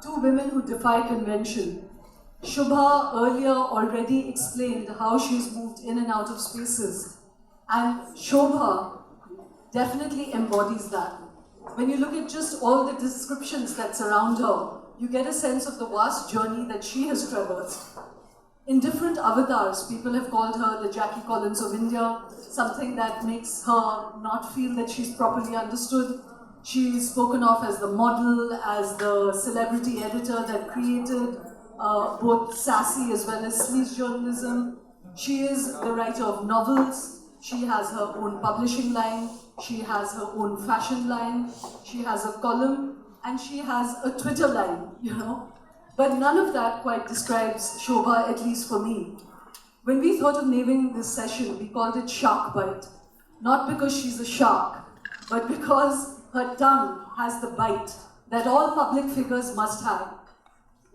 two women who defy convention. Shobhaa earlier already explained how she's moved in and out of spaces. And Shobhaa definitely embodies that. When you look at just all the descriptions that surround her, you get a sense of the vast journey that she has traversed. In different avatars, people have called her the Jackie Collins of India, something that makes her not feel that she's properly understood. She's spoken of as the model, as the celebrity editor that created both sassy as well as sleaze journalism. She is the writer of novels. She has her own publishing line. She has her own fashion line. She has a column. And she has a Twitter line, But none of that quite describes Shobhaa, at least for me. When we thought of naming this session, we called it Shark Bite. Not because she's a shark, but because her tongue has the bite that all public figures must have.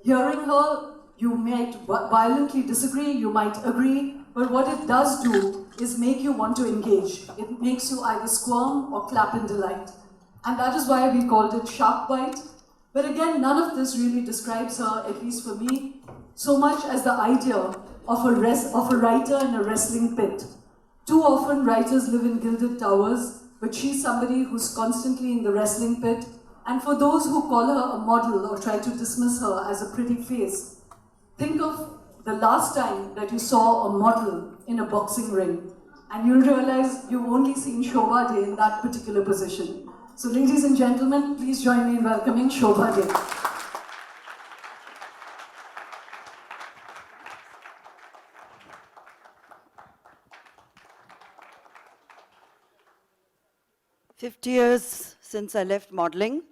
Hearing her, you might violently disagree, you might agree, but what it does do is make you want to engage. It makes you either squirm or clap in delight. And that is why we called it Shark Bite. But again, none of this really describes her, at least for me, so much as the idea of a writer in a wrestling pit. Too often, writers live in gilded towers, but she's somebody who's constantly in the wrestling pit. And for those who call her a model or try to dismiss her as a pretty face, think of the last time that you saw a model in a boxing ring, and you'll realize you've only seen Shobhaa Day in that particular position. So ladies and gentlemen, please join me in welcoming Shobhaa Day. "50 years since I left modeling,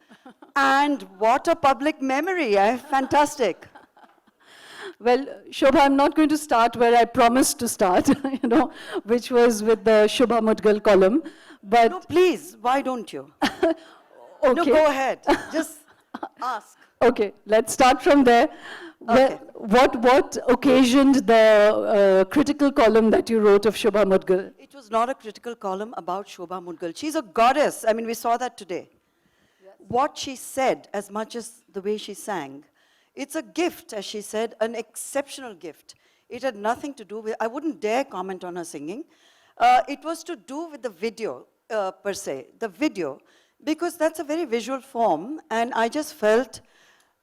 and what a public memory, fantastic. Well, Shobhaa, I'm not going to start where I promised to start, which was with the Shobha Mudgal column. But No, please, why don't you? okay. No, go ahead, just ask. Okay, let's start from there. Okay. What occasioned the critical column that you wrote of Shobha Mudgal? It was not a critical column about Shobha Mudgal. She's a goddess. I mean, we saw that today. Yes. What she said, as much as the way she sang, it's a gift, as she said, an exceptional gift. It had nothing to do with, I wouldn't dare comment on her singing. It was to do with the video, per se, the video, because that's a very visual form, and I just felt,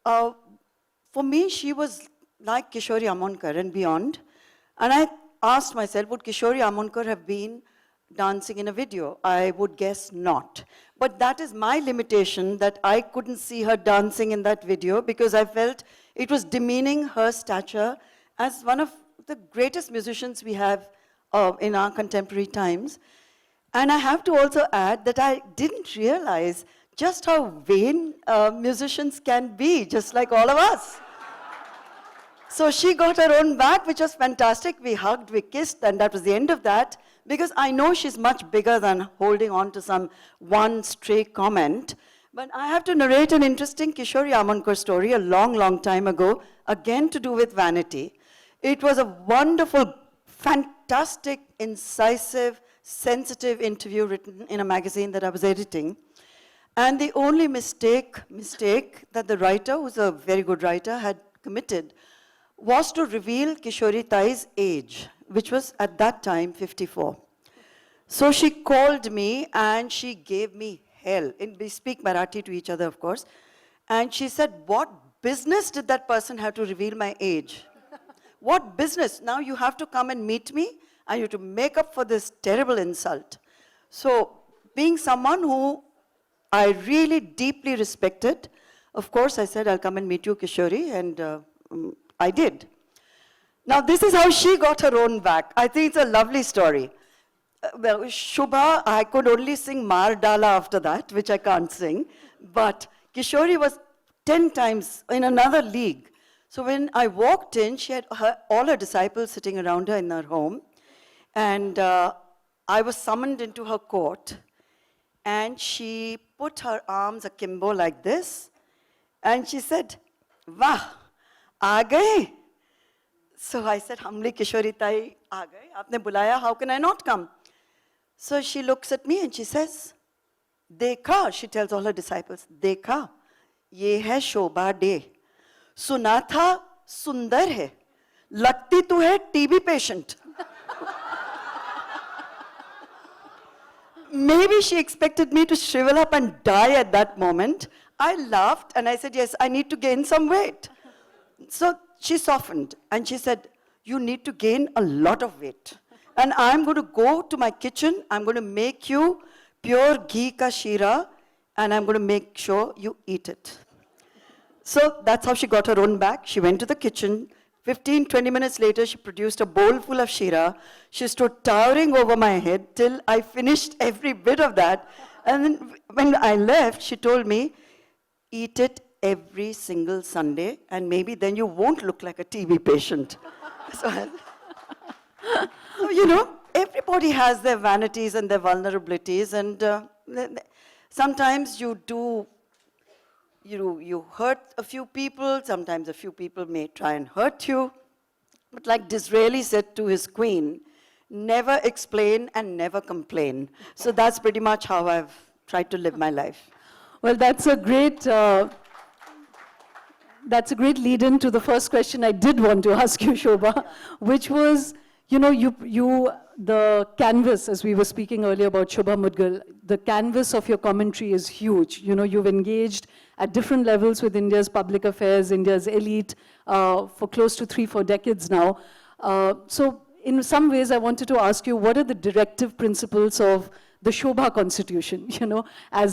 for me, she was like Kishori Amonkar and beyond, and I asked myself, would Kishori Amonkar have been dancing in a video? I would guess not. But that is my limitation, that I couldn't see her dancing in that video because I felt it was demeaning her stature as one of the greatest musicians we have in our contemporary times. And I have to also add that I didn't realize just how vain musicians can be, just like all of us. So she got her own back, which was fantastic. We hugged, we kissed, and that was the end of that. Because I know she's much bigger than holding on to some one stray comment. But I have to narrate an interesting Kishori Amonkar story a long, long time ago, again to do with Vanity. It was a wonderful, fantastic, incisive, sensitive interview written in a magazine that I was editing. And the only mistake that the writer, who's a very good writer, had committed was to reveal Kishori Tai's age, which was at that time 54. So she called me and she gave me hell. We speak Marathi to each other, of course. And she said, what business did that person have to reveal my age? What business? Now you have to come and meet me and you have to make up for this terrible insult. So being someone who I really deeply respected, of course I said, I'll come and meet you, Kishori, and I did. Now, this is how she got her own back. I think it's a lovely story. Well, Shobhaa, I could only sing Mar Dala after that, which I can't sing. But Kishori was 10 times in another league. So when I walked in, she had all her disciples sitting around her in her home. And I was summoned into her court. And she put her arms akimbo like this. And she said, Wah! आ गए? So I said, humbly, Kishori Tai, आ गए? आपने बुलाया, how can I not come? So she looks at me and she says, देखा, she tells all her disciples, देखा, ये है Shobhaa Day. सुना था सुंदर है, लगती तू है TB patient. Maybe she expected me to shrivel up and die at that moment. I laughed and I said, yes, I need to gain some weight. So she softened and she said, you need to gain a lot of weight. And I'm going to go to my kitchen, I'm going to make you pure ghee ka shira, and I'm going to make sure you eat it. So that's how she got her own back. She went to the kitchen. 15, 20 minutes later, she produced a bowl full of shira. She stood towering over my head till I finished every bit of that. And then when I left, she told me, eat it every single Sunday, and maybe then you won't look like a TB patient. So, you know, everybody has their vanities and their vulnerabilities, and sometimes you do, you hurt a few people, sometimes a few people may try and hurt you. But like Disraeli said to his queen, never explain and never complain. So that's pretty much how I've tried to live my life. Well, that's a great lead-in to the first question I did want to ask you, Shobhaa, which was, you know, the canvas, as we were speaking earlier about Shobhaa Mudgal, the canvas of your commentary is huge. You know, you've engaged at different levels with India's public affairs, India's elite, for close to 3-4 decades now. So in some ways, I wanted to ask you, what are the directive principles of the Shobhaa Constitution? You know,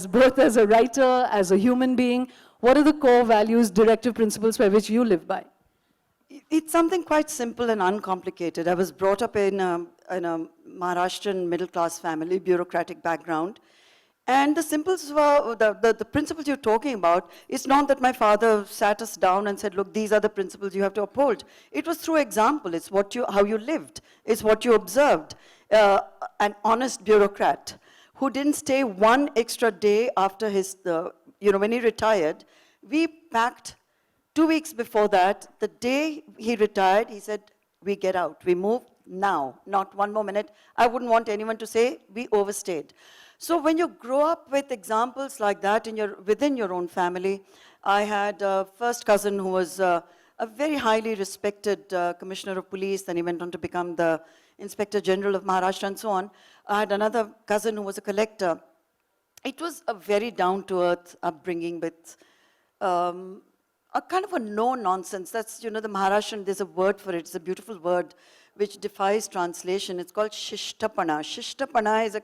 both as a writer, as a human being, what are the core values, directive principles by which you live by? It's something quite simple and uncomplicated. I was brought up in a Maharashtrian middle-class family, bureaucratic background. And the principles you're talking about, it's not that my father sat us down and said, look, these are the principles you have to uphold. It was through example. It's how you lived. It's what you observed. An honest bureaucrat who didn't stay one extra day after when he retired. We packed 2 weeks before that. The day he retired, he said, we get out. We move now, not one more minute. I wouldn't want anyone to say we overstayed. So when you grow up with examples like that within your own family, I had a first cousin who was a very highly respected commissioner of police, then he went on to become the Inspector General of Maharashtra and so on. I had another cousin who was a collector. It was a very down-to-earth upbringing with a kind of a no-nonsense. That's, the Maharashtrian, there's a word for it. It's a beautiful word which defies translation. It's called shishtapana. Shishtapana is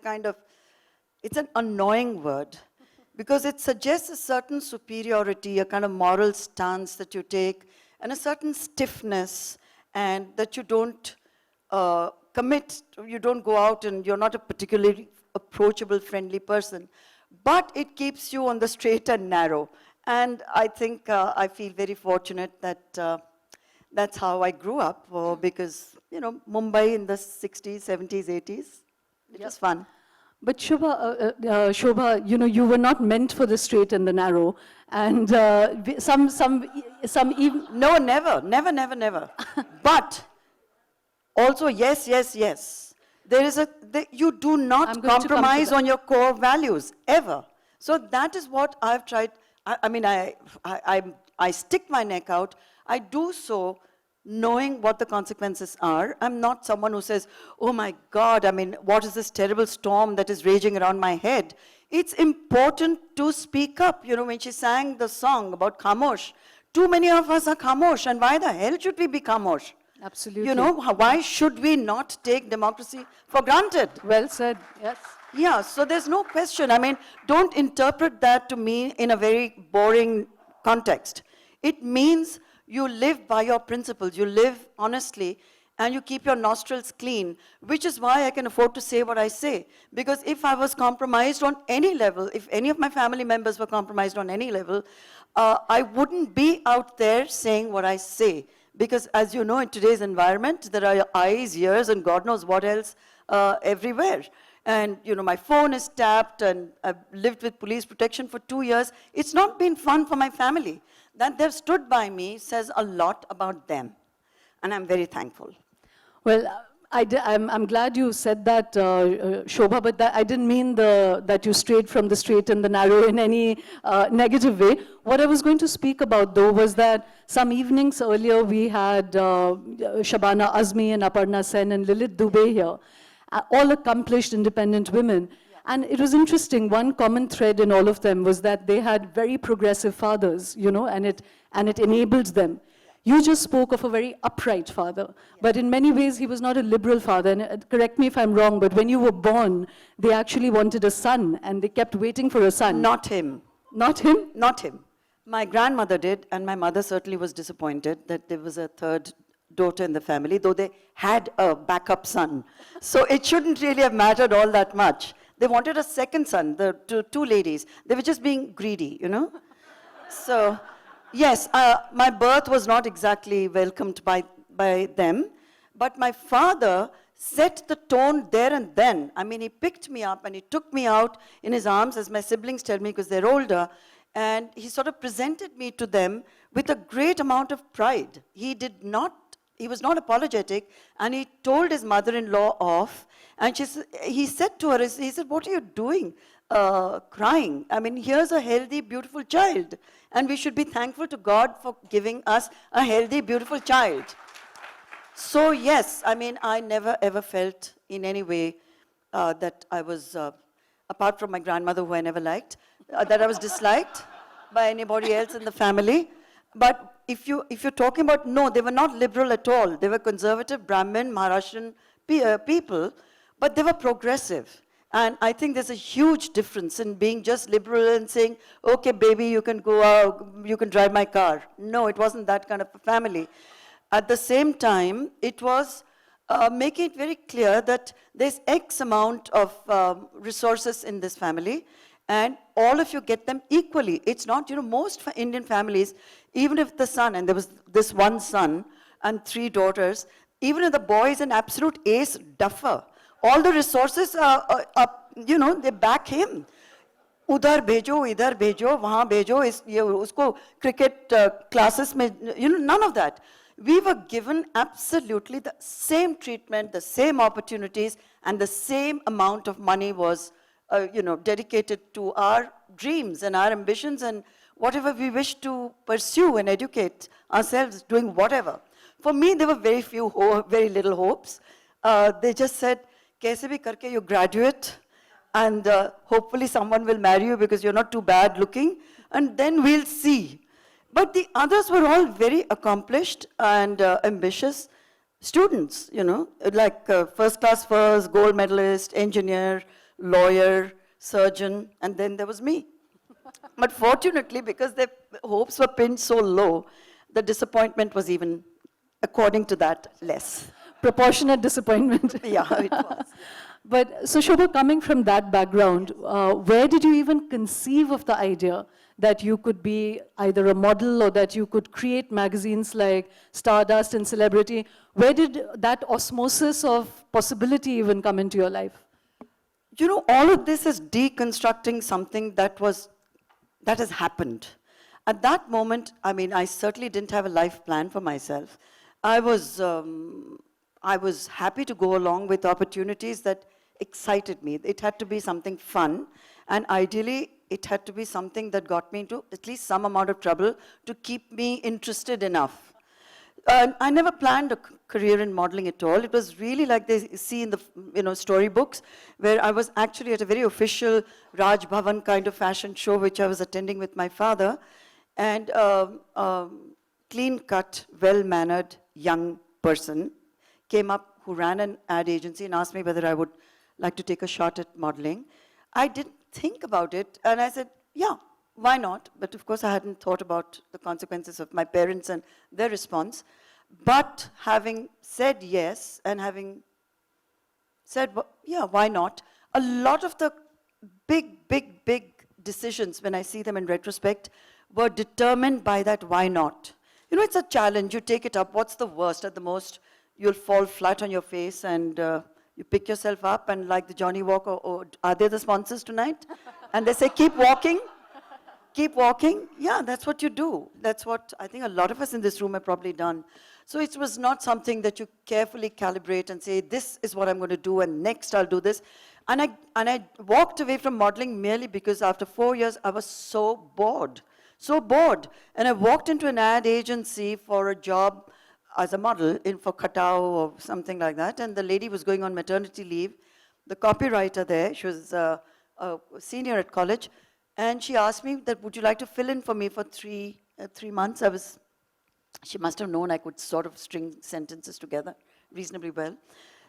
it's an annoying word because it suggests a certain superiority, a kind of moral stance that you take, and a certain stiffness, and that you don't commit, you don't go out and you're not a particularly approachable, friendly person. But it keeps you on the straight and narrow. And I think I feel very fortunate that that's how I grew up, because, Mumbai in the 60s, 70s, 80s, it was fun. But Shobhaa, you were not meant for the straight and the narrow, and some even... No, never. But also, yes. You do not compromise on your core values, ever. So that is what I've tried. I stick my neck out. I do so knowing what the consequences are. I'm not someone who says, oh my God, what is this terrible storm that is raging around my head? It's important to speak up. When she sang the song about Khamosh, too many of us are Khamosh, and why the hell should we be Khamosh? Absolutely. Why should we not take democracy for granted? Well said, yes. Yeah, so there's no question. Don't interpret that to me in a very boring context. It means you live by your principles, you live honestly, and you keep your nostrils clean, which is why I can afford to say what I say. Because if I was compromised on any level, if any of my family members were compromised on any level, I wouldn't be out there saying what I say. Because as you know, in today's environment, there are eyes, ears, and God knows what else everywhere. And, my phone is tapped, and I've lived with police protection for 2 years. It's not been fun for my family. That they've stood by me says a lot about them. And I'm very thankful. Well, I'm glad you said that, Shobha, but I didn't mean that you strayed from the straight and the narrow in any negative way. What I was going to speak about, though, was that some evenings earlier we had Shabana Azmi and Aparna Sen and Lilith Dubey here, all accomplished independent women. And it was interesting, one common thread in all of them was that they had very progressive fathers, and it enabled them. You just spoke of a very upright father, but in many ways he was not a liberal father. And correct me if I'm wrong, but when you were born, they actually wanted a son, and they kept waiting for a son. Not him. Not him? Not him. My grandmother did, and my mother certainly was disappointed that there was a third daughter in the family, though they had a backup son. So it shouldn't really have mattered all that much. They wanted a second son, the two ladies. They were just being greedy, So, yes, my birth was not exactly welcomed by them, but my father set the tone there and then. I mean, he picked me up and he took me out in his arms, as my siblings tell me, because they're older, and he sort of presented me to them with a great amount of pride. He was not apologetic, and he told his mother-in-law off, and he said to her, he said, "What are you doing? Crying. I mean, here's a healthy, beautiful child, and we should be thankful to God for giving us a healthy, beautiful child." So yes, I mean, I never ever felt in any way that I was, apart from my grandmother, who I never liked, that I was disliked by anybody else in the family. But if you're talking about, no, they were not liberal at all. They were conservative, Brahmin, Maharashtrian people, but they were progressive. And I think there's a huge difference in being just liberal and saying, "Okay, baby, you can go out, you can drive my car." No, it wasn't that kind of a family. At the same time, it was making it very clear that there's X amount of resources in this family, and all of you get them equally. It's not, most Indian families, even if the son, and there was this one son and 3 daughters, even if the boy is an absolute ace duffer, all the resources they back him. Udhar bhejo, idhar bhejo, wahan bhejo, usko cricket classes mein, none of that. We were given absolutely the same treatment, the same opportunities, and the same amount of money was, dedicated to our dreams and our ambitions and whatever we wish to pursue and educate ourselves, doing whatever. For me, there were very little hopes. They just said, "Kaise bhi karke you graduate, and hopefully someone will marry you because you're not too bad looking, and then we'll see." But the others were all very accomplished and ambitious students, like first class first, gold medalist, engineer, lawyer, surgeon, and then there was me. But fortunately, because their hopes were pinned so low, the disappointment was even, according to that, less. Proportionate disappointment. Yeah, it was. But so Shobha, coming from that background, where did you even conceive of the idea that you could be either a model or that you could create magazines like Stardust and Celebrity? Where did that osmosis of possibility even come into your life? All of this is deconstructing something that has happened. At that moment, I mean, I certainly didn't have a life plan for myself. I was happy to go along with opportunities that excited me. It had to be something fun, and ideally, it had to be something that got me into at least some amount of trouble to keep me interested enough. I never planned a career in modeling at all. It was really like they see in the storybooks, where I was actually at a very official Raj Bhavan kind of fashion show, which I was attending with my father, and clean-cut, well-mannered young person came up who ran an ad agency and asked me whether I would like to take a shot at modeling. I didn't think about it, and I said, yeah, why not? But of course, I hadn't thought about the consequences of my parents and their response. But having said yes, and having said, well, yeah, why not? A lot of the big decisions, when I see them in retrospect, were determined by that why not. It's a challenge. You take it up. What's the worst? At the most, you'll fall flat on your face and you pick yourself up, and like the Johnny Walker, or are they the sponsors tonight? And they say, keep walking. Keep walking. Yeah, that's what you do. That's what I think a lot of us in this room have probably done. So it was not something that you carefully calibrate and say, this is what I'm going to do, and next I'll do this. And I walked away from modeling merely because after 4 years, I was so bored. So bored. And I walked into an ad agency for a job as a model for Khatao or something like that. And the lady was going on maternity leave. The copywriter there, she was a senior at college. And she asked me that, would you like to fill in for me for 3 months? She must have known I could sort of string sentences together reasonably well.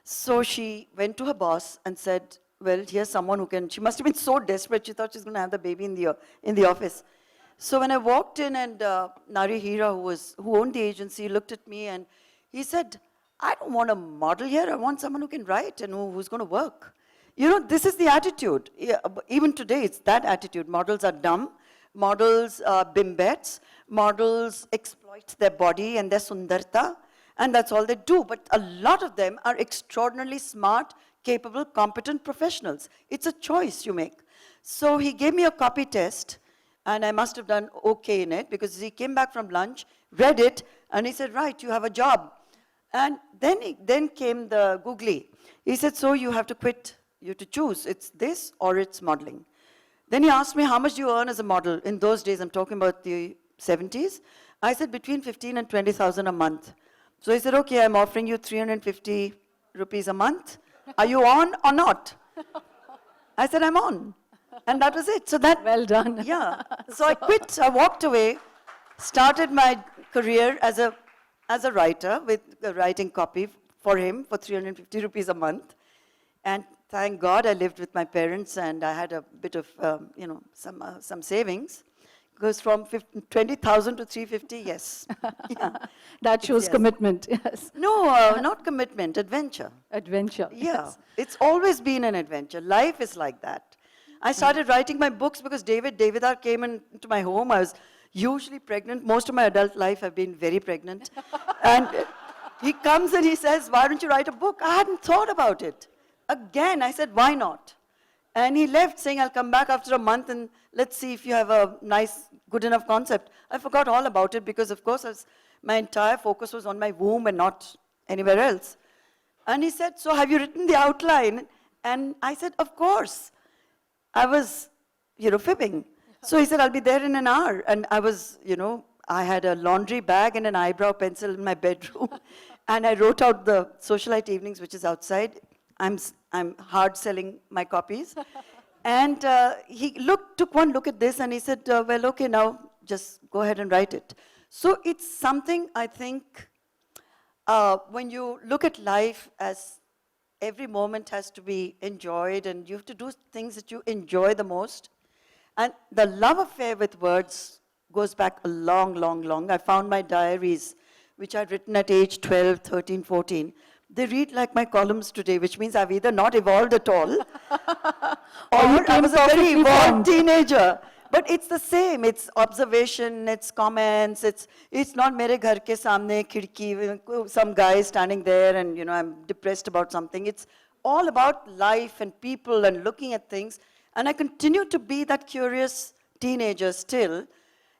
So she went to her boss and said, well, here's someone who can, she must have been so desperate, she thought she was going to have the baby in the office. So when I walked in and Nari Hira, who owned the agency, looked at me and he said, I don't want a model here, I want someone who can write and who's going to work. You know, this is the attitude. Even today, it's that attitude. Models are dumb, models are bimbettes, models exploit their body and their sundarta, and that's all they do. But a lot of them are extraordinarily smart, capable, competent professionals. It's a choice you make. So he gave me a copy test, and I must have done okay in it, because he came back from lunch, read it, and he said, right, you have a job. And then came the googly. He said, so you have to quit, you have to choose, it's this or it's modeling. Then he asked me, how much do you earn as a model? In those days, I'm talking about the 70s. I said, between 15 and 20,000 a month. So he said, okay, I'm offering you 350 rupees a month. Are you on or not? I said, I'm on. And that was it. So that, well done. Yeah. So I quit, I walked away, started my career as a writer with writing copy for him for 350 rupees a month. And thank God I lived with my parents and I had a bit of, some savings. Goes from 20,000 to 350, yes. Yeah. That shows Yes. commitment, yes. No, not commitment, adventure. Adventure. Yeah, Yes. it's always been an adventure. Life is like that. I started writing my books because Davidar came into my home. I was usually pregnant. Most of my adult life I've been very pregnant. And he comes and he says, why don't you write a book? I hadn't thought about it. Again, I said, why not? And he left saying, I'll come back after a month and let's see if you have a nice, good enough concept. I forgot all about it because, of course, my entire focus was on my womb and not anywhere else. And he said, so have you written the outline? And I said, of course. I was, fibbing. So he said, I'll be there in an hour. And I was, I had a laundry bag and an eyebrow pencil in my bedroom. And I wrote out the Socialite Evenings, which is outside. I'm hard selling my copies. And he took one look at this and he said, well, okay, now just go ahead and write it. So it's something, I think, when you look at life as every moment has to be enjoyed and you have to do things that you enjoy the most. And the love affair with words goes back a long, long, long. I found my diaries, which I'd written at age 12, 13, 14. They read like my columns today, which means I've either not evolved at all, or I was a very evolved teenager. But it's the same. It's observation, it's comments, it's not mere ghar ke samne khidki, some guy standing there and, I'm depressed about something. It's all about life and people and looking at things. And I continue to be that curious teenager still.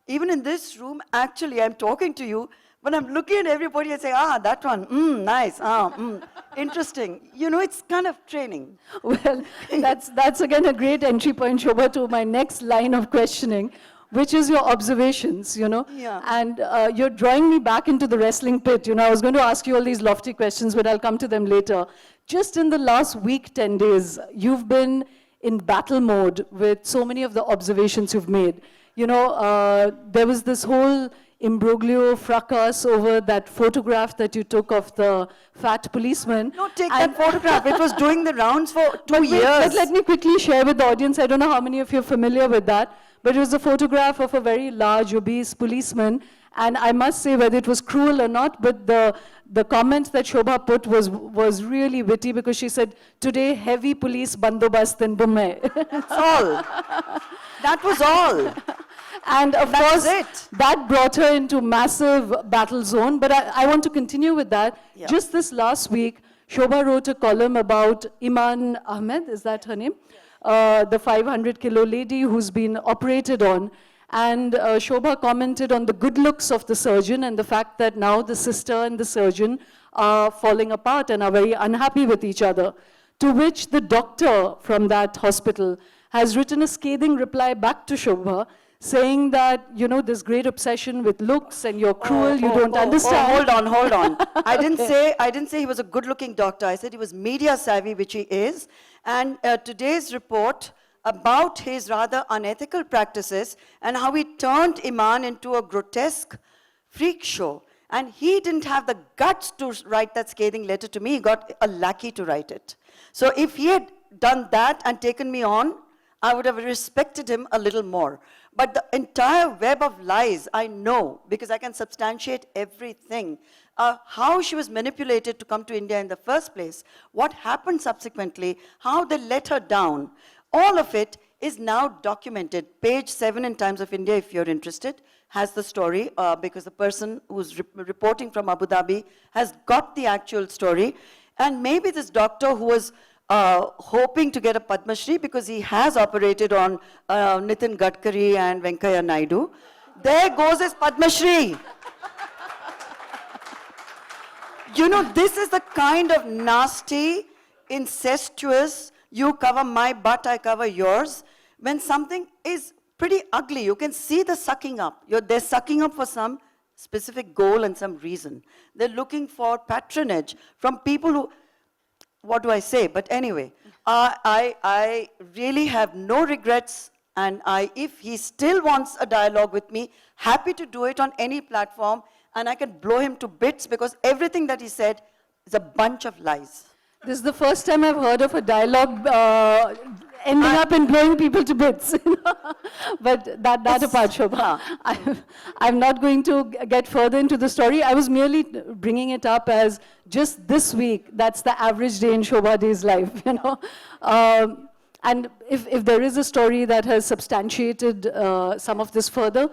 Even in this room, actually, I'm talking to you. When I'm looking at everybody, I say, that one, nice, interesting. It's kind of training. Well, that's again a great entry point, Shobhaa, to my next line of questioning, which is your observations, Yeah. And you're drawing me back into the wrestling pit. I was going to ask you all these lofty questions, but I'll come to them later. Just in the last week, 10 days, you've been in battle mode with so many of the observations you've made. There was this whole imbroglio fracas over that photograph that you took of the fat policeman. No, take that photograph. It was doing the rounds for 2 years. But let me quickly share with the audience. I don't know how many of you are familiar with that, but it was a photograph of a very large, obese policeman. And I must say, whether it was cruel or not, but the comment that Shobhaa put was really witty, because she said, today, heavy police bandobast in Bombay. That's all. That was all. And of course, that brought her into massive battle zone. But I want to continue with that. Yeah. Just this last week, Shobhaa wrote a column about Iman Ahmed, is that her name? The 500-kilo lady who's been operated on. And Shobhaa commented on the good looks of the surgeon and the fact that now the sister and the surgeon are falling apart and are very unhappy with each other. To which the doctor from that hospital has written a scathing reply back to Shobhaa, saying that, you know, this great obsession with looks and you're cruel, you don't understand. Hold on. I didn't say he was a good-looking doctor. I said he was media savvy, which he is. And today's report about his rather unethical practices and how he turned Iman into a grotesque freak show. And he didn't have the guts to write that scathing letter to me. He got a lackey to write it. So if he had done that and taken me on, I would have respected him a little more. But the entire web of lies, I know, because I can substantiate everything. How she was manipulated to come to India in the first place, what happened subsequently, how they let her down. All of it is now documented. Page 7 in Times of India, if you're interested, has the story, because the person who's reporting from Abu Dhabi has got the actual story. And maybe this doctor who was hoping to get a Padma Shri because he has operated on Nitin Gadkari and Venkaiah Naidu. There goes his Padma Shri. You know, this is the kind of nasty, incestuous, you cover my butt, I cover yours. When something is pretty ugly, you can see the sucking up. They're sucking up for some specific goal and some reason. They're looking for patronage from people who, what do I say? But anyway, I really have no regrets, and if he still wants a dialogue with me, happy to do it on any platform, and I can blow him to bits because everything that he said is a bunch of lies. This is the first time I've heard of a dialogue ending up in blowing people to bits. But that apart, Shobhaa, I'm not going to get further into the story. I was merely bringing it up as just this week, that's the average day in Shobhaa Day's life, you know. And if there is a story that has substantiated some of this further,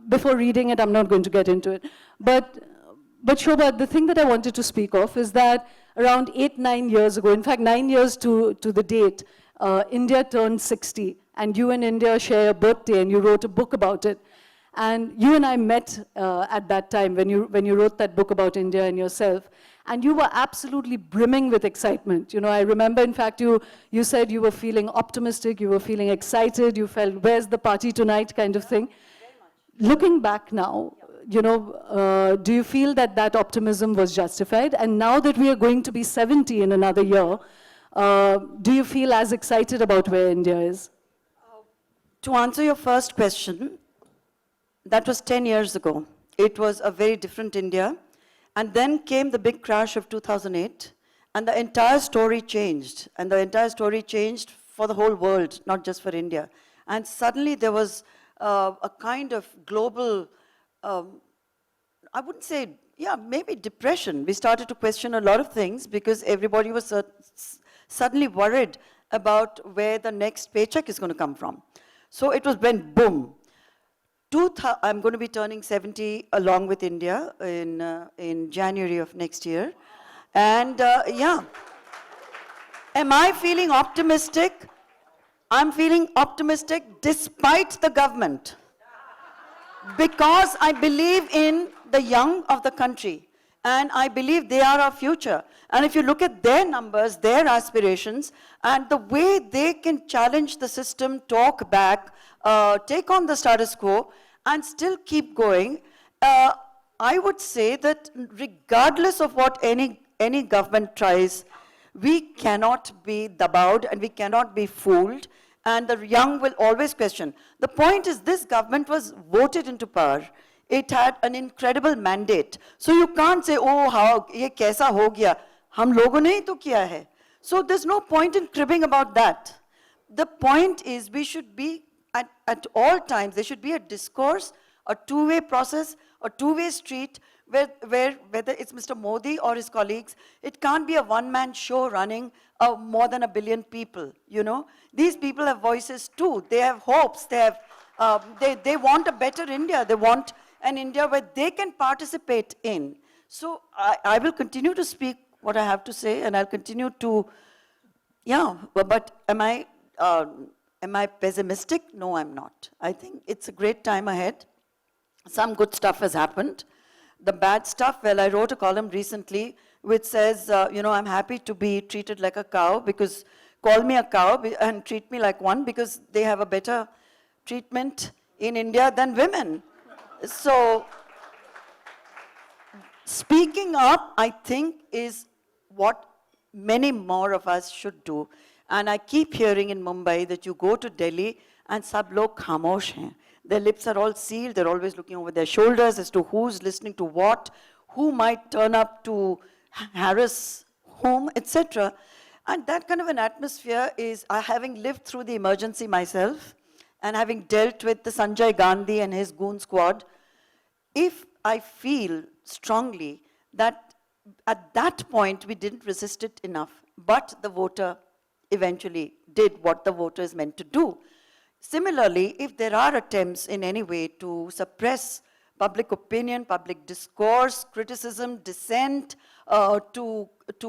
before reading it, I'm not going to get into it. But Shobhaa, the thing that I wanted to speak of is that around 8-9 years ago, in fact 9 years to the date, India turned 60, and you and India share a birthday, and you wrote a book about it. And you and I met at that time when you wrote that book about India and yourself, and you were absolutely brimming with excitement. You know, I remember, in fact, you said you were feeling optimistic, you were feeling excited, you felt, where's the party tonight kind of thing. Looking back now, you know, do you feel that that optimism was justified? And now that we are going to be 70 in another year, do you feel as excited about where India is? To answer your first question, that was 10 years ago. It was a very different India. And then came the big crash of 2008, and the entire story changed. And the entire story changed for the whole world, not just for India. And suddenly there was a kind of global, I wouldn't say, yeah, maybe depression. We started to question a lot of things because everybody was suddenly worried about where the next paycheck is going to come from. So it was when boom. I'm going to be turning 70 along with India in January of next year. And yeah, am I feeling optimistic? I'm feeling optimistic despite the government. Because I believe in the young of the country. And I believe they are our future. And if you look at their numbers, their aspirations, and the way they can challenge the system, talk back, take on the status quo, and still keep going, I would say that regardless of what any government tries, we cannot be dabawed and we cannot be fooled, and the young will always question. The point is, this government was voted into power. It had an incredible mandate. So you can't say, oh, how, ye kaisa ho gaya? Hum logon ne hi to kiya hai. So there's no point in cribbing about that. The point is, we should be, at all times, there should be a discourse, a two-way process, a two-way street, where whether it's Mr. Modi or his colleagues, it can't be a one-man show running more than 1 billion people, you know. These people have voices too. They have hopes. They have, they want a better India. They want an India where they can participate in. So I will continue to speak what I have to say, and I'll continue to, yeah, but am I Am I pessimistic? No, I'm not. I think it's a great time ahead. Some good stuff has happened. The bad stuff, well, I wrote a column recently which says, I'm happy to be treated like a cow because call me a cow and treat me like one because they have a better treatment in India than women. So, speaking up, I think, is what many more of us should do. And I keep hearing in Mumbai that you go to Delhi and sab log khamosh hain. Their lips are all sealed, they're always looking over their shoulders as to who's listening to what, who might turn up to harass whom, etc. And that kind of an atmosphere is, having lived through the emergency myself, and having dealt with the Sanjay Gandhi and his goon squad, if I feel strongly that at that point we didn't resist it enough, but the voter eventually did what the voter is meant to do. Similarly, if there are attempts in any way to suppress public opinion, public discourse, criticism, dissent, to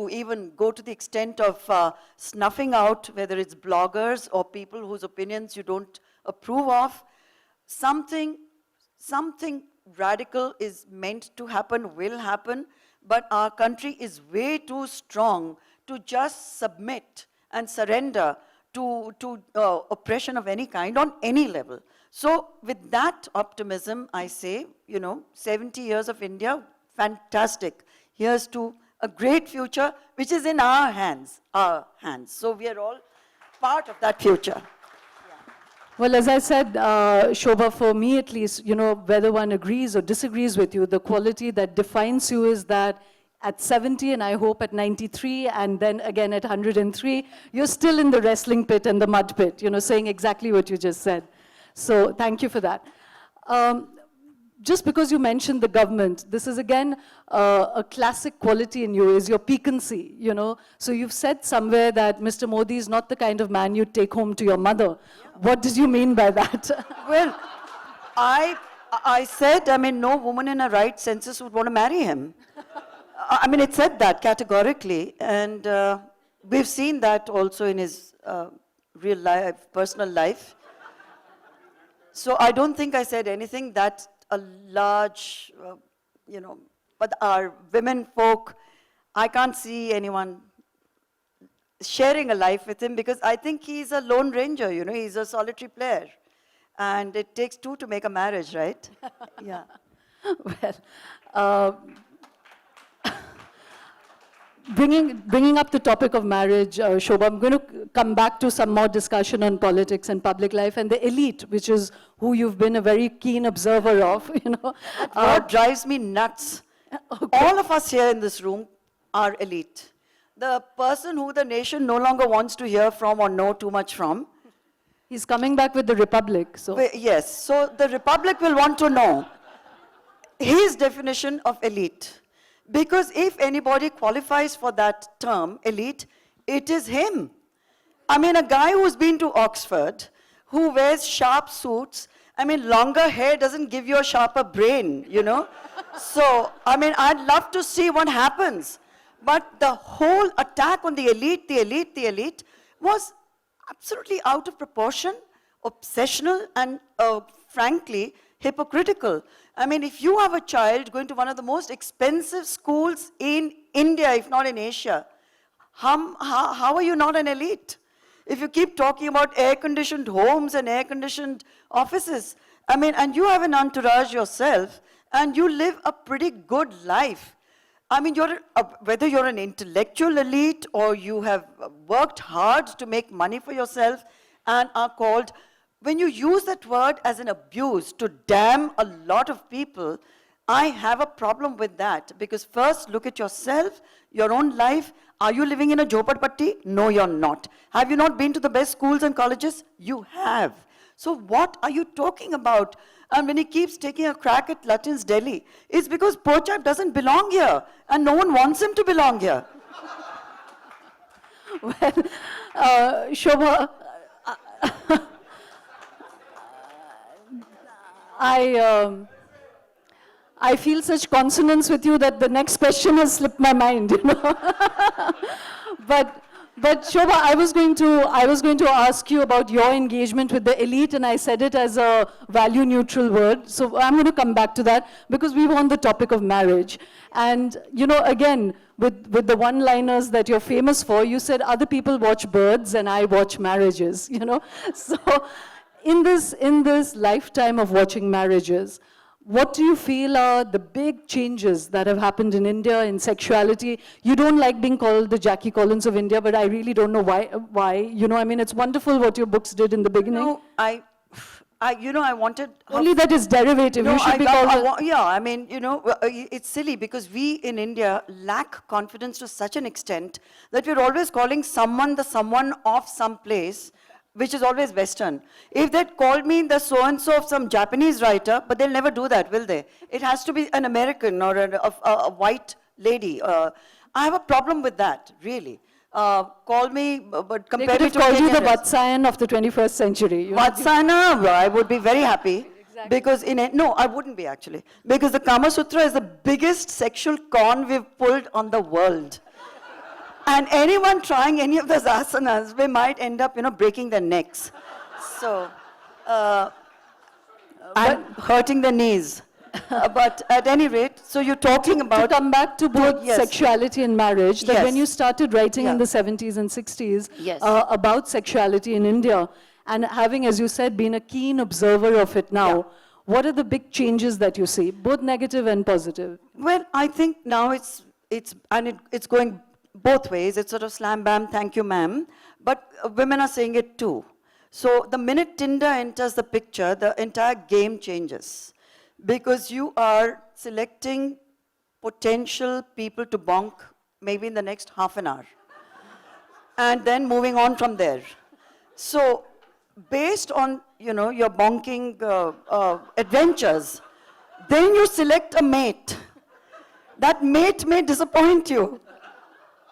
even go to the extent of snuffing out, whether it's bloggers or people whose opinions you don't approve of, something radical is meant to happen, will happen, but our country is way too strong to just submit and surrender to oppression of any kind on any level. So with that optimism, I say, 70 years of India, fantastic. Here's to a great future, which is in our hands. So we are all part of that future. Well, as I said, Shobhaa, for me at least, whether one agrees or disagrees with you, the quality that defines you is that at 70, and I hope at 93, and then again at 103, you're still in the wrestling pit and the mud pit, saying exactly what you just said. So thank you for that. Just because you mentioned the government, this is again a classic quality in you, is your piquancy, So you've said somewhere that Mr. Modi is not the kind of man you'd take home to your mother. What did you mean by that? Well, I said, no woman in her right senses would want to marry him. It said that categorically, and we've seen that also in his real life, personal life. So I don't think I said anything that a large, but our women folk, I can't see anyone sharing a life with him because I think he's a lone ranger, he's a solitary player. And it takes two to make a marriage, right? Yeah. Well, bringing up the topic of marriage, Shobhaa, I'm going to come back to some more discussion on politics and public life and the elite, which is who you've been a very keen observer of, What drives me nuts. Okay. All of us here in this room are elite. The person who the nation no longer wants to hear from or know too much from. He's coming back with the Republic. So. Yes, so the Republic will want to know his definition of elite. Because if anybody qualifies for that term, elite, it is him. A guy who's been to Oxford, who wears sharp suits, longer hair doesn't give you a sharper brain, So, I'd love to see what happens. But the whole attack on the elite was absolutely out of proportion, obsessional, and frankly, hypocritical. If you have a child going to one of the most expensive schools in India, if not in Asia, how are you not an elite? If you keep talking about air-conditioned homes and air-conditioned offices, and you have an entourage yourself, and you live a pretty good life. Whether you're an intellectual elite or you have worked hard to make money for yourself and are called, when you use that word as an abuse to damn a lot of people, I have a problem with that. Because first, look at yourself, your own life. Are you living in a jhopadpatti? No, you're not. Have you not been to the best schools and colleges? You have. So what are you talking about? And when he keeps taking a crack at Lutyens Delhi, it's because poor chap doesn't belong here. And no one wants him to belong here. Well, Shobhaa, I feel such consonance with you that the next question has slipped my mind, But But Shobha, I was going to ask you about your engagement with the elite, and I said it as a value-neutral word. So I'm going to come back to that because we were on the topic of marriage, and again, with the one-liners that you're famous for, you said other people watch birds and I watch marriages. So in this lifetime of watching marriages, what do you feel are the big changes that have happened in India in sexuality? You don't like being called the Jackie Collins of India, but I really don't know why. It's wonderful what your books did in the beginning. No, I wanted... Only that is derivative. No, You should be called... it's silly because we in India lack confidence to such an extent that we're always calling someone the someone of some place, which is always Western. If they'd called me the so-and-so of some Japanese writer, but they'll never do that, will they? It has to be an American or a white lady. I have a problem with that, really. Call me, but They compare could me have to called you the Kenyan Vatsayan of the 21st century. Vatsana, I would be very happy. Exactly. Because no, I wouldn't be actually. Because the Kama Sutra is the biggest sexual con we've pulled on the world. And anyone trying any of those asanas, we might end up, breaking their necks. So, and hurting their knees. But at any rate, so you're talking about... To come back to both yes. sexuality and marriage, that Yes. when you started writing in Yeah. the 70s and 60s Yes. About sexuality in India, and having, as you said, been a keen observer of it now, Yeah. what are the big changes that you see, both negative and positive? Well, I think now it's going both ways. It's sort of slam bam, thank you ma'am. But women are saying it too. So the minute Tinder enters the picture, the entire game changes. Because you are selecting potential people to bonk maybe in the next half an hour. And then moving on from there. So based on, your bonking adventures, then you select a mate. That mate may disappoint you.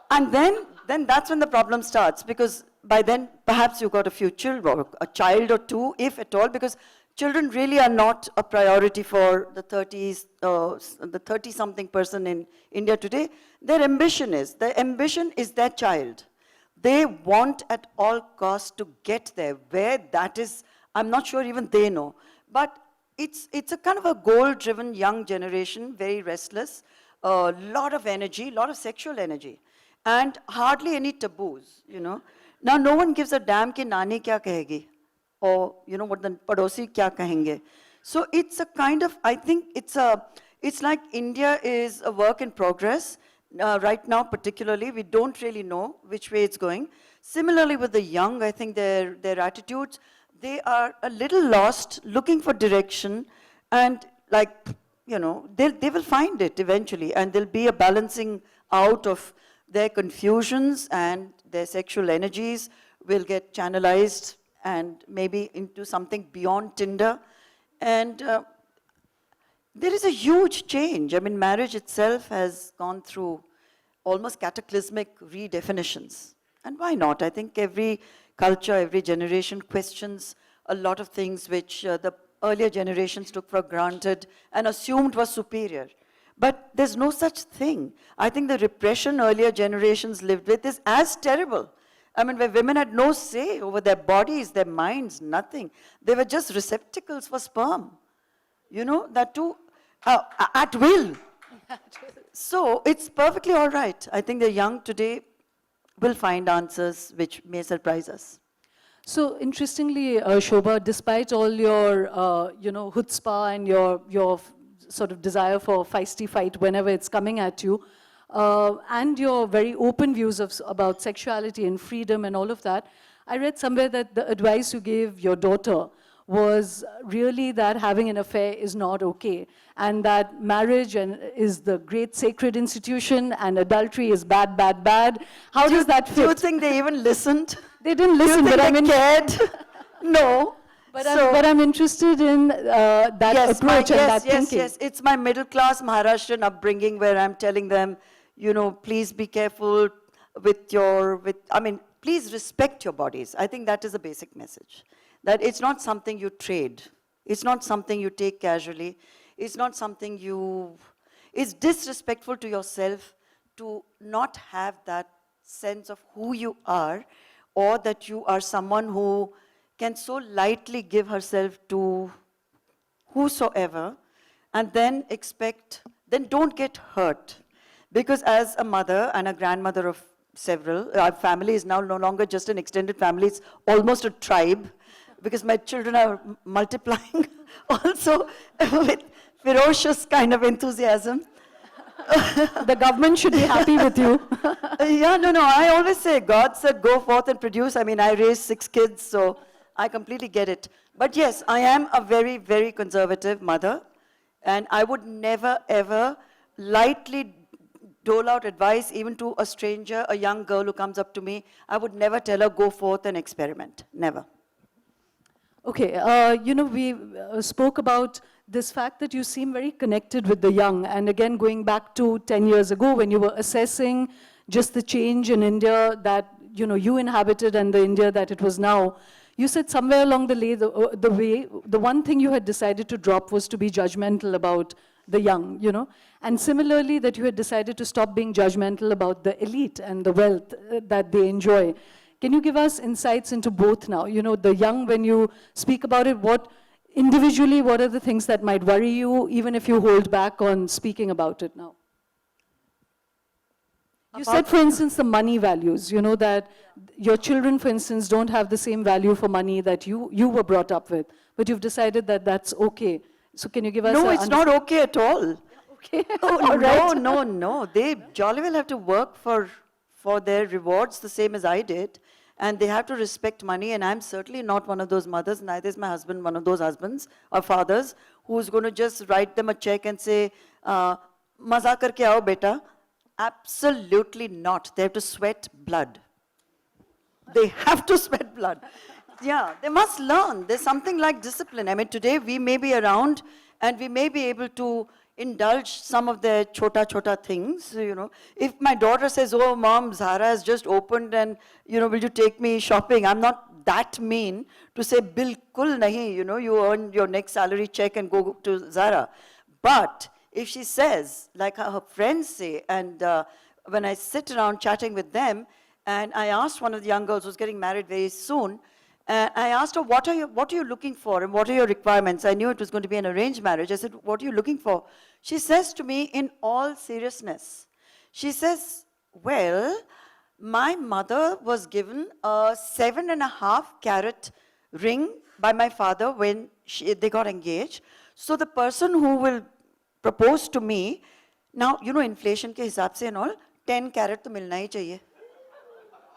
And then that's when the problem starts, because by then perhaps you've got a few children, or a child or two, if at all, because children really are not a priority for the 30s, the 30-something person in India today. Their ambition is their child. They want at all costs to get there. Where that is, I'm not sure even they know. But it's a kind of a goal-driven young generation, very restless, a lot of energy, a lot of sexual energy, and hardly any taboos, Now, no one gives a damn ki nani kya kahegi, or, what the padosi kya kahenge. So it's a kind of, I think it's like India is a work in progress. Right now, particularly, we don't really know which way it's going. Similarly, with the young, I think their attitudes, they are a little lost, looking for direction, and they will find it eventually, and there'll be a balancing out of their confusions, and their sexual energies will get channelized and maybe into something beyond Tinder. And there is a huge change. I mean, marriage itself has gone through almost cataclysmic redefinitions. And why not? I think every culture, every generation questions a lot of things which the earlier generations took for granted and assumed was superior. But there's no such thing. I think the repression earlier generations lived with is as terrible. I mean, where women had no say over their bodies, their minds, nothing. They were just receptacles for sperm. That too, at will. So it's perfectly all right. I think the young today will find answers which may surprise us. So interestingly, Shobha, despite all your, chutzpah and your sort of desire for feisty fight whenever it's coming at you, and your very open views about sexuality and freedom and all of that, I read somewhere that the advice you gave your daughter was really that having an affair is not okay, and that marriage is the great sacred institution, and adultery is bad, bad, bad. How does that fit? Do you think they even listened? They didn't listen, but I mean, cared? No. But I'm interested in that approach and that thinking. Yes. It's my middle-class Maharashtrian upbringing where I'm telling them, please be careful please respect your bodies. I think that is a basic message. That it's not something you trade. It's not something you take casually. It's not something it's disrespectful to yourself to not have that sense of who you are, or that you are someone who can so lightly give herself to whosoever, and then then don't get hurt. Because as a mother and a grandmother of several, our family is now no longer just an extended family, it's almost a tribe, because my children are multiplying also with ferocious kind of enthusiasm. The government should be happy with you. Yeah, no, I always say, God said, go forth and produce. I mean, I raised 6 kids, so I completely get it. But yes, I am a very, very conservative mother, and I would never, ever lightly dole out advice even to a stranger, a young girl who comes up to me. I would never tell her, go forth and experiment. Never. Okay, we spoke about this fact that you seem very connected with the young. And again, going back to 10 years ago when you were assessing just the change in India that, you inhabited and the India that it was now, you said somewhere along the way, the one thing you had decided to drop was to be judgmental about the young, And similarly, that you had decided to stop being judgmental about the elite and the wealth that they enjoy. Can you give us insights into both now? The young, when you speak about it, individually, what are the things that might worry you, even if you hold back on speaking about it now? You said, for instance, the money values, that your children, for instance, don't have the same value for money that you were brought up with, but you've decided that that's okay. So can you give us No, it's not okay at all. Okay. Oh, no. They jolly well have to work for their rewards the same as I did. And they have to respect money, and I'm certainly not one of those mothers, neither is my husband one of those husbands or fathers who's going to just write them a check and say, maza karke aao beta. Absolutely not. They have to sweat blood. They have to sweat blood. Yeah, they must learn. There's something like discipline. I mean, today we may be around and we may be able to indulge some of their chota things, If my daughter says, oh, Mom, Zara has just opened and, will you take me shopping? I'm not that mean to say, bilkul nahi, you earn your next salary check and go to Zara. But if she says, like her friends say, and when I sit around chatting with them, and I asked one of the young girls who's getting married very soon, I asked her, what are you looking for and what are your requirements? I knew it was going to be an arranged marriage. I said, what are you looking for? She says to me in all seriousness, she says, well, my mother was given a 7.5 carat ring by my father when they got engaged. So the person who will propose to me, now, inflation ke hisab se and all, 10 carat to milna hi chahiye.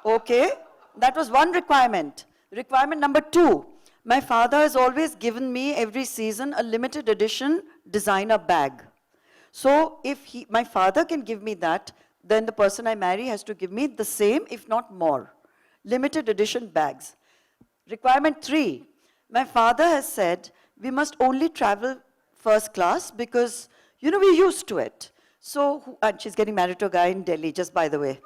Okay, that was one requirement. Requirement number 2, my father has always given me every season a limited edition designer bag. So if my father can give me that, then the person I marry has to give me the same, if not more. Limited edition bags. Requirement 3, my father has said we must only travel first class because, we're used to it. So, and she's getting married to a guy in Delhi, just by the way.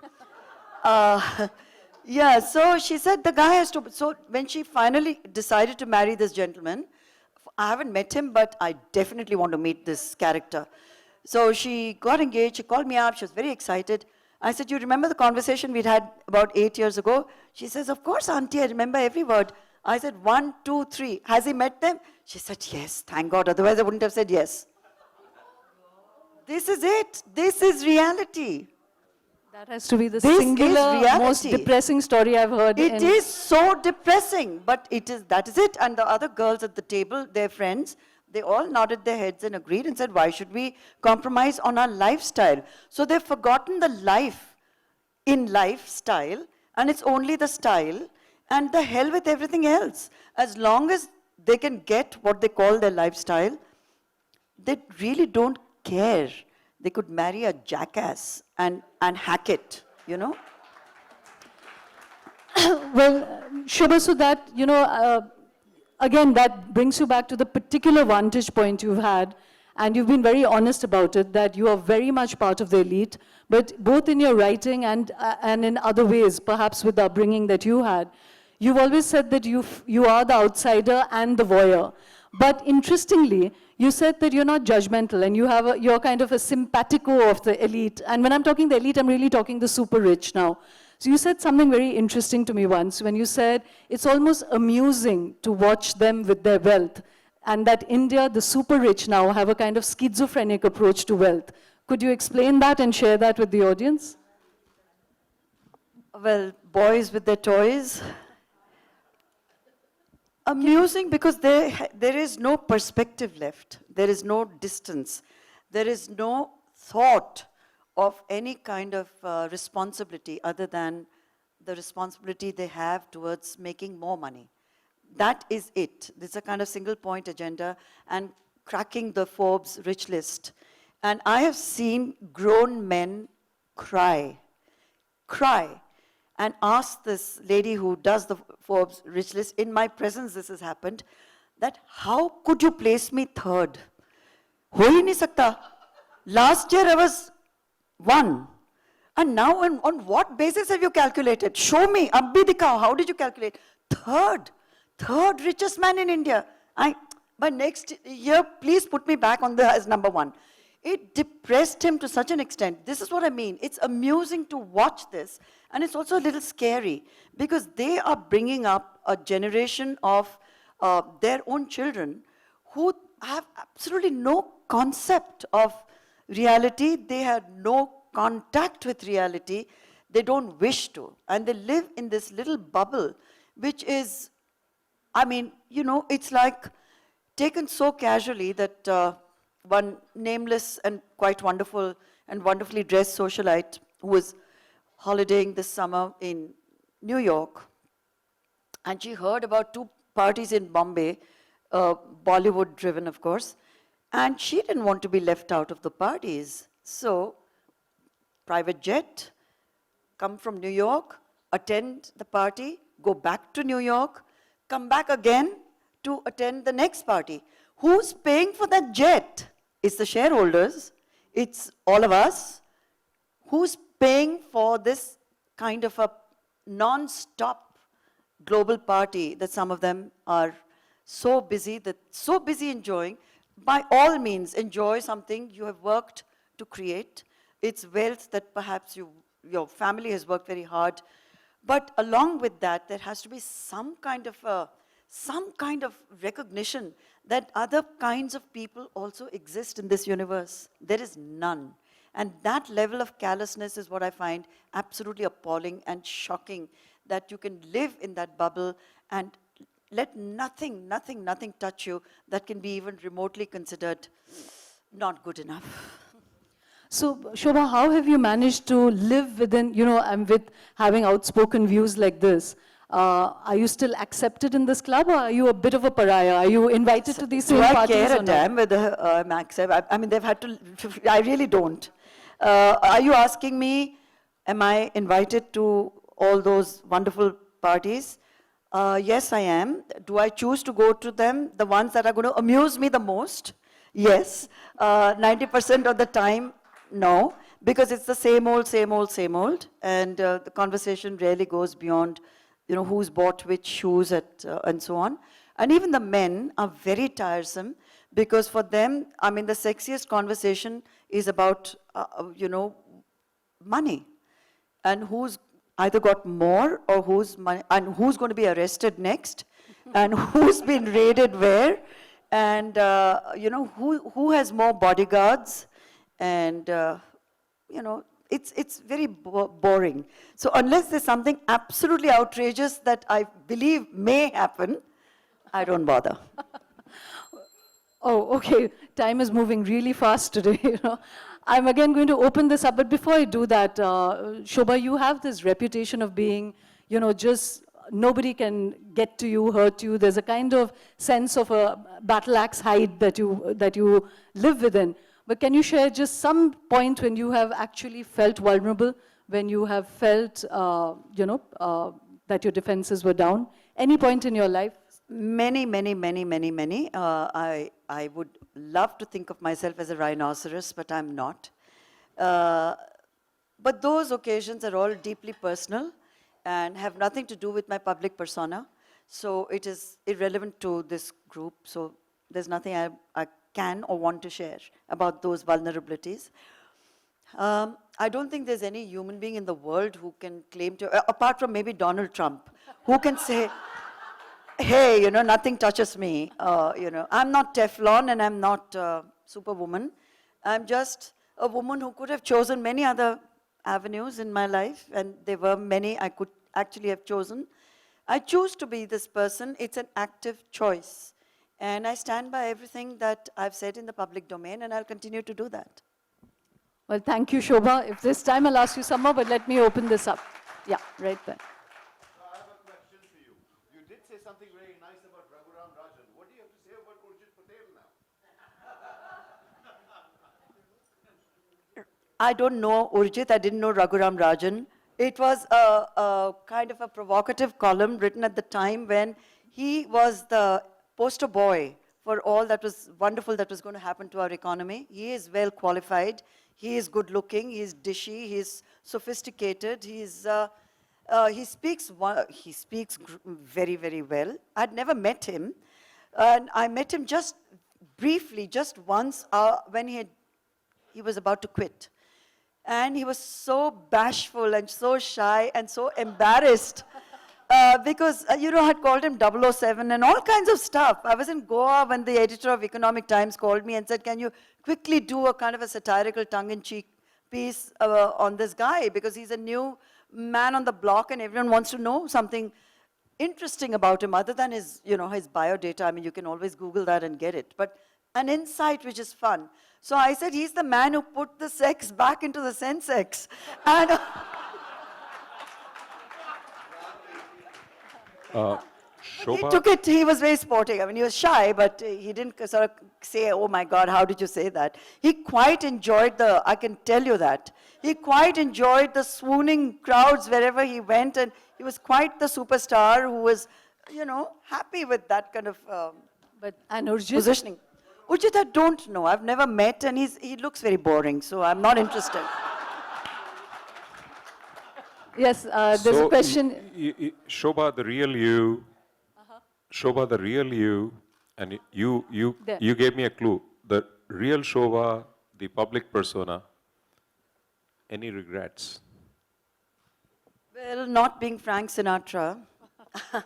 Yeah, so she said the guy has to, so when she finally decided to marry this gentleman, I haven't met him, but I definitely want to meet this character. So she got engaged, she called me up, she was very excited. I said, you remember the conversation we'd had about 8 years ago? She says, of course, auntie, I remember every word. I said, 1, 2, 3, has he met them? She said, yes, thank God, otherwise I wouldn't have said yes. This is it, this is reality. That has to be the singular, most depressing story I've heard. It is so depressing, but that is it. And the other girls at the table, their friends, they all nodded their heads and agreed and said, why should we compromise on our lifestyle? So they've forgotten the life in lifestyle, and it's only the style, and the hell with everything else. As long as they can get what they call their lifestyle, they really don't care. They could marry a jackass and hack it, Well, Shobhaa, so that, again, that brings you back to the particular vantage point you've had, and you've been very honest about it, that you are very much part of the elite, but both in your writing and in other ways, perhaps with the upbringing that you had, you've always said that you are the outsider and the voyeur. But interestingly, you said that you're not judgmental and you're kind of a simpatico of the elite. And when I'm talking the elite, I'm really talking the super rich now. So you said something very interesting to me once when you said it's almost amusing to watch them with their wealth, and that India, the super rich now, have a kind of schizophrenic approach to wealth. Could you explain that and share that with the audience? Well, boys with their toys. Amusing because there is no perspective left. There is no distance. There is no thought of any kind of responsibility other than the responsibility they have towards making more money. That is it. This is a kind of single point agenda and cracking the Forbes rich list. And I have seen grown men cry, and ask this lady who does the Forbes rich list, in my presence this has happened, that how could you place me third? Ho hi nahi sakta. Last year I was one. And now on what basis have you calculated? Show me, ab bhi dikhao, how did you calculate? Third richest man in India. By next year, please put me back on as number one. It depressed him to such an extent. This is what I mean. It's amusing to watch this, and it's also a little scary because they are bringing up a generation of their own children who have absolutely no concept of reality. They have no contact with reality. They don't wish to. And they live in this little bubble, which is, I mean, you know, it's like taken so casually that one nameless and quite wonderful and wonderfully dressed socialite who was holidaying this summer in New York, and she heard about two parties in Bombay, Bollywood driven of course, and she didn't want to be left out of the parties. So, private jet, come from New York, attend the party, go back to New York, come back again to attend the next party. Who's paying for that jet? It's the shareholders, it's all of us. Who's paying for this kind of a non-stop global party that some of them are so busy enjoying? By all means, enjoy something you have worked to create. It's wealth that perhaps your family has worked very hard. But along with that, there has to be some kind of recognition that other kinds of people also exist in this universe. There is none. And that level of callousness is what I find absolutely appalling and shocking, that you can live in that bubble and let nothing touch you that can be even remotely considered not good enough. So, Shobhaa, how have you managed to live within, you know, and with having outspoken views like this? Are you still accepted in this club, or are you a bit of a pariah? Are you invited to these same parties? Do I care or a not? damn whether I'm accepted? I mean, they've had to, I really don't. Are you asking me, am I invited to all those wonderful parties? Yes, I am. Do I choose to go to them, the ones that are going to amuse me the most? Yes. 90% of the time, no, because it's the same old, and the conversation rarely goes beyond, you know, who's bought which shoes and so on. And even the men are very tiresome because for them, I mean, the sexiest conversation is about, you know, money and who's either got more or who's money, and who's going to be arrested next and who's been raided where, and, you know, who has more bodyguards, and, you know, it's very boring. So unless there's something absolutely outrageous that I believe may happen, I don't bother. Oh, okay. Time is moving really fast today. You know, I'm again going to open this up, but before I do that, Shobhaa, you have this reputation of being, you know, just nobody can get to you, hurt you. There's a kind of sense of a battle axe hide that you live within. But can you share just some point when you have actually felt vulnerable, when you have felt, you know, that your defenses were down? Any point in your life? Many. I would love to think of myself as a rhinoceros, but I'm not. But those occasions are all deeply personal and have nothing to do with my public persona. So it is irrelevant to this group. So there's nothing I can or want to share about those vulnerabilities. I don't think there's any human being in the world who can claim to, apart from maybe Donald Trump, who can say, hey, you know, nothing touches me. You know, I'm not Teflon and I'm not Superwoman. I'm just a woman who could have chosen many other avenues in my life, and there were many I could actually have chosen. I choose to be this person. It's an active choice. And I stand by everything that I've said in the public domain, and I'll continue to do that. Well, thank you, Shobha. If this time I'll ask you some more, but let me open this up. Yeah, right there. So I have a question for you. You did say something very nice about Raghuram Rajan. What do you have to say about Urjit Patel now? I don't know Urjit, I didn't know Raghuram Rajan. It was a kind of a provocative column written at the time when he was the poster boy for all that was wonderful that was going to happen to our economy. He is well qualified, he is good looking, he is dishy, he is sophisticated, he speaks very, very well. I'd never met him, and I met him just briefly, just once, when he was about to quit. And he was so bashful and so shy and so embarrassed because, you know, I had called him 007 and all kinds of stuff. I was in Goa when the editor of Economic Times called me and said, can you quickly do a kind of a satirical tongue-in-cheek piece on this guy, because he's a new man on the block and everyone wants to know something interesting about him other than his, you know, his biodata. I mean, you can always Google that and get it. But an insight which is fun. So I said, he's the man who put the sex back into the sensex. And he Shobhaa, took it, he was very sporting. I mean, he was shy, but he didn't sort of say, oh my God, how did you say that? He quite enjoyed I can tell you that. He quite enjoyed the swooning crowds wherever he went, and he was quite the superstar who was, you know, happy with that kind of And Urjit? positioning. Urjit, I don't know. I've never met, and he looks very boring, so I'm not interested. Yes, there's a question. Shobhaa, the real you, Shobhaa, the real you, and There. you gave me a clue. The real Shobhaa, the public persona. Any regrets? Well, not being Frank Sinatra,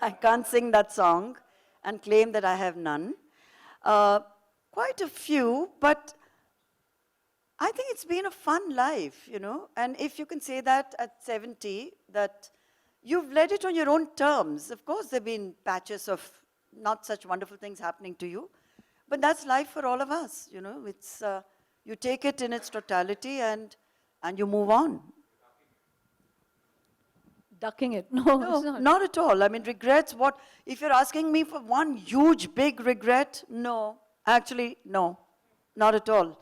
I can't sing that song and claim that I have none. Quite a few, but I think it's been a fun life, you know. And if you can say that at 70, that you've led it on your own terms. Of course, there have been patches of not such wonderful things happening to you, but that's life for all of us, you know. It's, you take it in its totality and you move on. Ducking it. No, No, it's not. not at all. I mean, regrets, what? If you're asking me for one huge, big regret, no. Actually, no, not at all.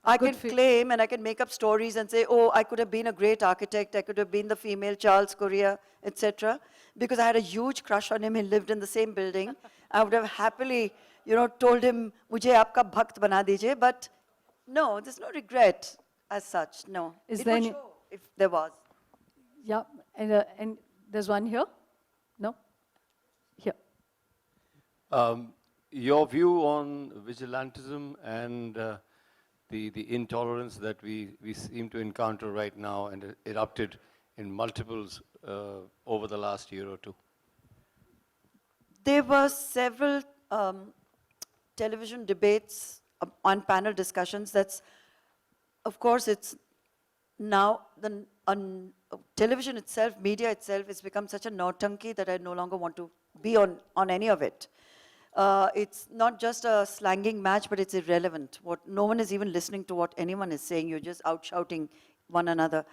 I Good can for you. claim and I can make up stories and say, oh, I could have been a great architect, I could have been the female Charles Correa, etc. Because I had a huge crush on him, he lived in the same building. I would have happily, you know, told him, mujhe aapka bhakt bana dijiye, but no, there's no regret as such, no. Is It there would any- show if there was. Yeah, and there's one here? No? Here. Your view on vigilantism and the intolerance that we seem to encounter right now and erupted in multiples over the last year or two. There were several television debates on panel discussions. That's, of course, it's now on television itself, media itself, has become such a nautanki that I no longer want to be on any of it. It's not just a slanging match, but it's irrelevant. No one is even listening to what anyone is saying. You're just out shouting one another.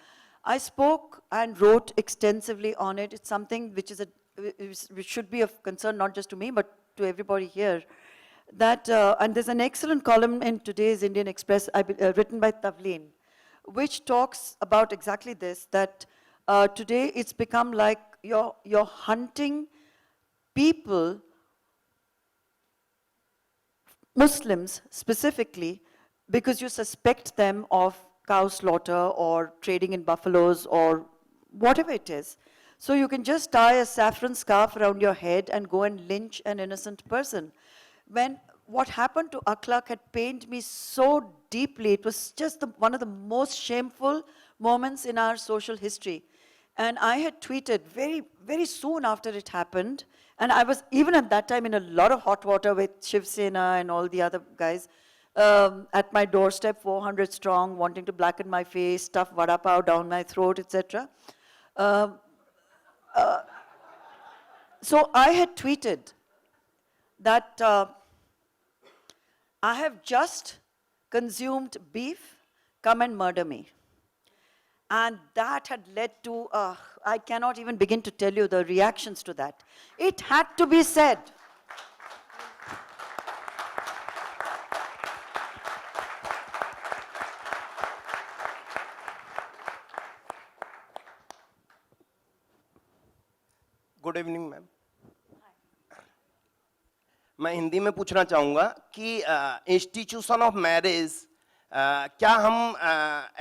I spoke and wrote extensively on it. It's something which should be of concern not just to me, but to everybody here. That, and there's an excellent column in today's Indian Express written by Tavleen, which talks about exactly this, that today it's become like you're hunting people, Muslims specifically, because you suspect them of cow slaughter or trading in buffaloes or whatever it is. So you can just tie a saffron scarf around your head and go and lynch an innocent person. When what happened to Akhlaq had pained me so deeply. It was just one of the most shameful moments in our social history. And I had tweeted very, very soon after it happened, and I was even at that time in a lot of hot water with Shiv Sena and all the other guys, at my doorstep, 400 strong, wanting to blacken my face, stuff vada pav down my throat, etc. So I had tweeted that I have just consumed beef, come and murder me. And that had led to, I cannot even begin to tell you the reactions to that. It had to be said. Good evening ma'am. मैं हिंदी में पूछना चाहूँगा कि institution of marriage, क्या हम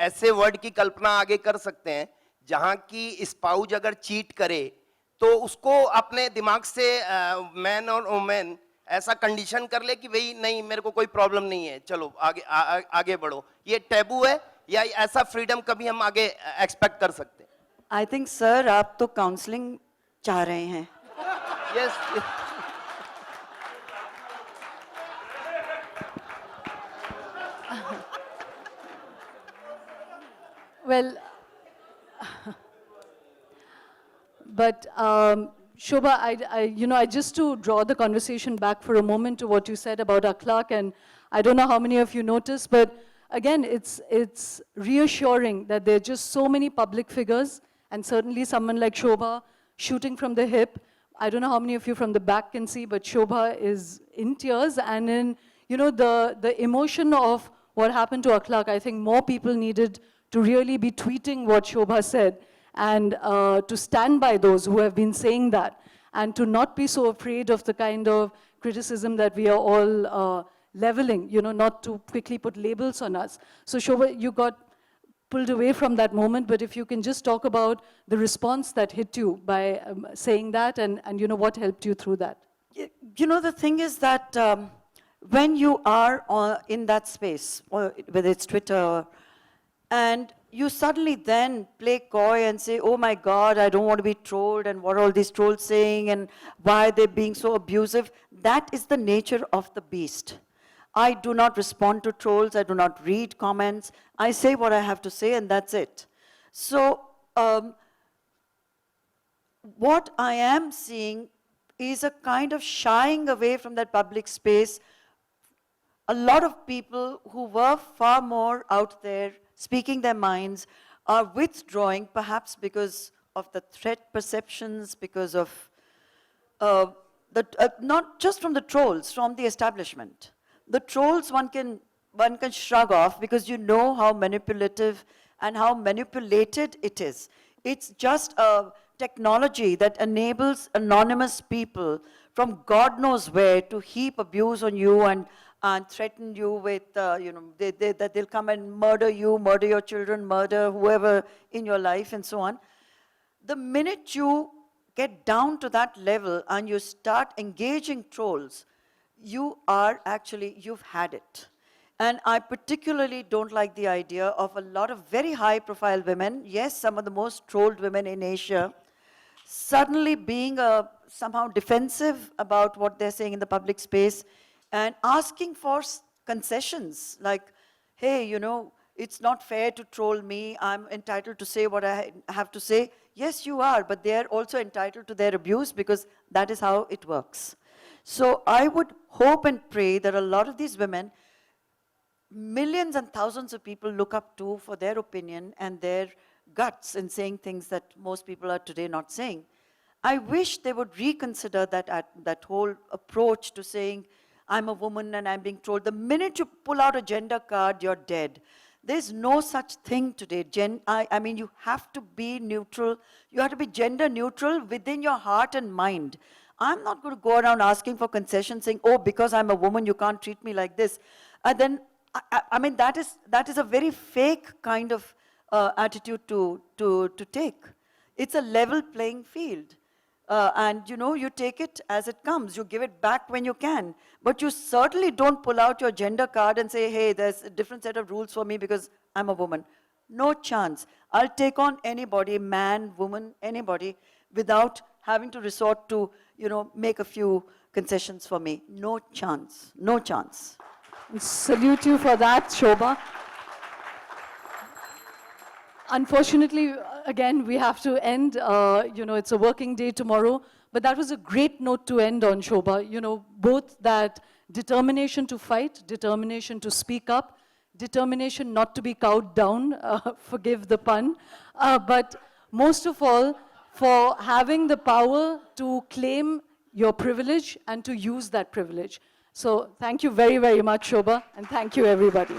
ऐसे word की कल्पना आगे कर सकते हैं जहाँ की स्पाउज अगर चीट करे तो उसको अपने दिमाग से मैन और वुमेन ऐसा कंडीशन कर ले कि भाई नहीं मेरे को कोई प्रॉब्लम नहीं है, चलो आगे आगे बढ़ो। ये टैबू है या ऐसा फ्रीडम कभी हम आगे एक्सपेक्ट कर सकते हैं? आई थिंक सर आप तो काउंसलिंग चाह रहे हैं। Yes. Well, but Shobha, just to draw the conversation back for a moment to what you said about Akhlaq, and I don't know how many of you noticed, but again, it's reassuring that there are just so many public figures, and certainly someone like Shobha shooting from the hip. I don't know how many of you from the back can see, but Shobha is in tears, and in the emotion of what happened to Akhlaq. I think more people needed to really be tweeting what Shobha said, and to stand by those who have been saying that, and to not be so afraid of the kind of criticism that we are all leveling, not to quickly put labels on us. So Shobha, you got pulled away from that moment, but if you can just talk about the response that hit you by saying that, and what helped you through that. The thing is that when you are in that space, or whether it's Twitter, and you suddenly then play coy and say, oh my God, I don't want to be trolled, and what are all these trolls saying, and why are they being so abusive? That is the nature of the beast. I do not respond to trolls, I do not read comments, I say what I have to say, and that's it. So, what I am seeing is a kind of shying away from that public space. A lot of people who were far more out there speaking their minds are withdrawing, perhaps because of the threat perceptions, because of not just from the trolls, from the establishment. The trolls one can shrug off because you know how manipulative and how manipulated it is. It's just a technology that enables anonymous people from God knows where to heap abuse on you and threaten you with, that they'll come and murder you, murder your children, murder whoever in your life and so on. The minute you get down to that level and you start engaging trolls, you've had it. And I particularly don't like the idea of a lot of very high profile women, yes, some of the most trolled women in Asia, suddenly being somehow defensive about what they're saying in the public space and asking for concessions like, hey, it's not fair to troll me, I'm entitled to say what I have to say. Yes, you are, but they're also entitled to their abuse because that is how it works. So I would hope and pray that a lot of these women, millions and thousands of people look up to for their opinion and their guts in saying things that most people are today not saying. I wish they would reconsider that whole approach to saying, I'm a woman and I'm being trolled. The minute you pull out a gender card, you're dead. There's no such thing today. I mean, you have to be neutral. You have to be gender neutral within your heart and mind. I'm not going to go around asking for concessions saying, oh, because I'm a woman, you can't treat me like this. And then, I mean, that is a very fake kind of attitude to take. It's a level playing field. and you take it as it comes. You give it back when you can. But you certainly don't pull out your gender card and say, hey, there's a different set of rules for me because I'm a woman. No chance. I'll take on anybody, man, woman, anybody, without having to resort to, make a few concessions for me. No chance. No chance. Salute you for that, Shobhaa. Unfortunately, again, we have to end. It's a working day tomorrow. But that was a great note to end on, Shobhaa. Both that determination to fight, determination to speak up, determination not to be cowed down, forgive the pun, but most of all, for having the power to claim your privilege and to use that privilege. So thank you very, very much, Shobhaa, and thank you, everybody.